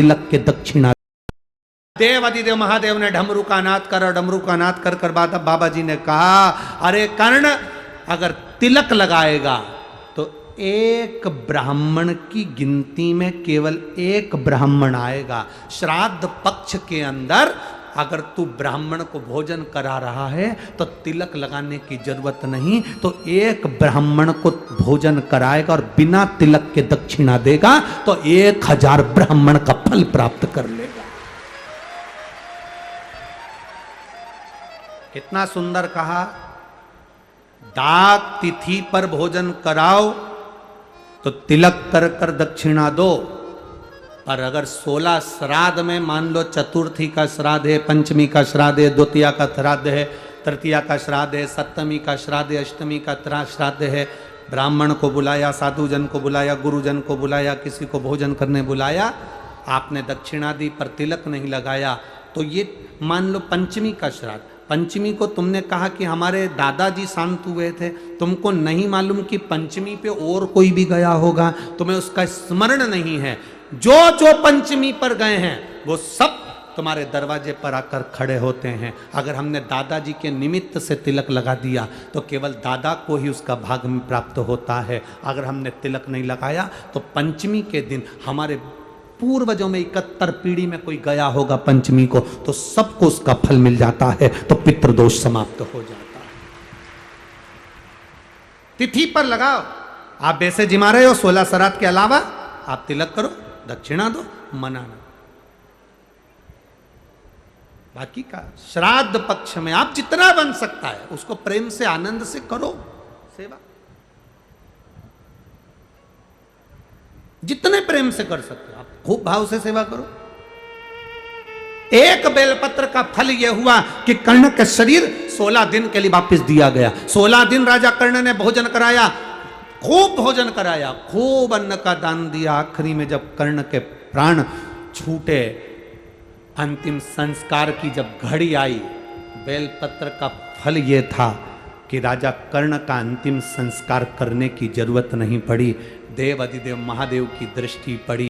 तिलक के दक्षिणा। देव अधिदेव महादेव ने डमरू का नाद कर और डमरू का नाद कर कर बाबा जी ने कहा, अरे कर्ण, अगर तिलक लगाएगा तो एक ब्राह्मण की गिनती में केवल एक ब्राह्मण आएगा। श्राद्ध पक्ष के अंदर अगर तू ब्राह्मण को भोजन करा रहा है तो तिलक लगाने की जरूरत नहीं, तो एक ब्राह्मण को भोजन कराएगा और बिना तिलक के दक्षिणा देगा तो 1000 ब्राह्मण का फल प्राप्त कर लेगा। कितना सुंदर कहा। दाक तिथि पर भोजन कराओ तो तिलक कर कर दक्षिणा दो, और अगर 16 श्राद्ध में मान लो चतुर्थी का श्राद्ध है, पंचमी का श्राद्ध है, द्वितीया का श्राद्ध है, तृतीया का श्राद्ध है, सप्तमी का श्राद्ध है, अष्टमी का श्राद्ध है, ब्राह्मण को बुलाया, साधुजन को बुलाया, गुरुजन को बुलाया, किसी को भोजन करने बुलाया, आपने दक्षिणा दी पर तिलक नहीं लगाया, तो ये मान लो पंचमी का श्राद्ध, पंचमी को तुमने कहा कि हमारे दादाजी शांत हुए थे, तुमको नहीं मालूम कि पंचमी पे और कोई भी गया होगा, तुम्हें उसका स्मरण नहीं है। जो जो पंचमी पर गए हैं वो सब तुम्हारे दरवाजे पर आकर खड़े होते हैं। अगर हमने दादाजी के निमित्त से तिलक लगा दिया तो केवल दादा को ही उसका भाग में प्राप्त होता है। अगर हमने तिलक नहीं लगाया तो पंचमी के दिन हमारे पूर्वजों में 71 पीढ़ी में कोई गया होगा पंचमी को, तो सबको उसका फल मिल जाता है, तो पितृदोष समाप्त हो जाता है। तिथि पर लगाओ। आप वैसे जिमा रहे हो 16 श्राद्ध के अलावा आप तिलक करो, दक्षिणा दो, मना ना। बाकी का श्राद्ध पक्ष में आप जितना बन सकता है उसको प्रेम से आनंद से करो सेवा, जितने प्रेम से कर सकते हो आप खूब भाव से सेवा करो। एक बेलपत्र का फल यह हुआ कि कर्ण का शरीर 16 दिन के लिए वापस दिया गया। 16 दिन राजा कर्ण ने भोजन कराया, खूब भोजन कराया, खूब अन्न का दान दिया। आखिरी में जब कर्ण के प्राण छूटे, अंतिम संस्कार की जब घड़ी आई, बेलपत्र का फल ये था कि राजा कर्ण का अंतिम संस्कार करने की जरूरत नहीं पड़ी। देव अधिदेव महादेव की दृष्टि पड़ी।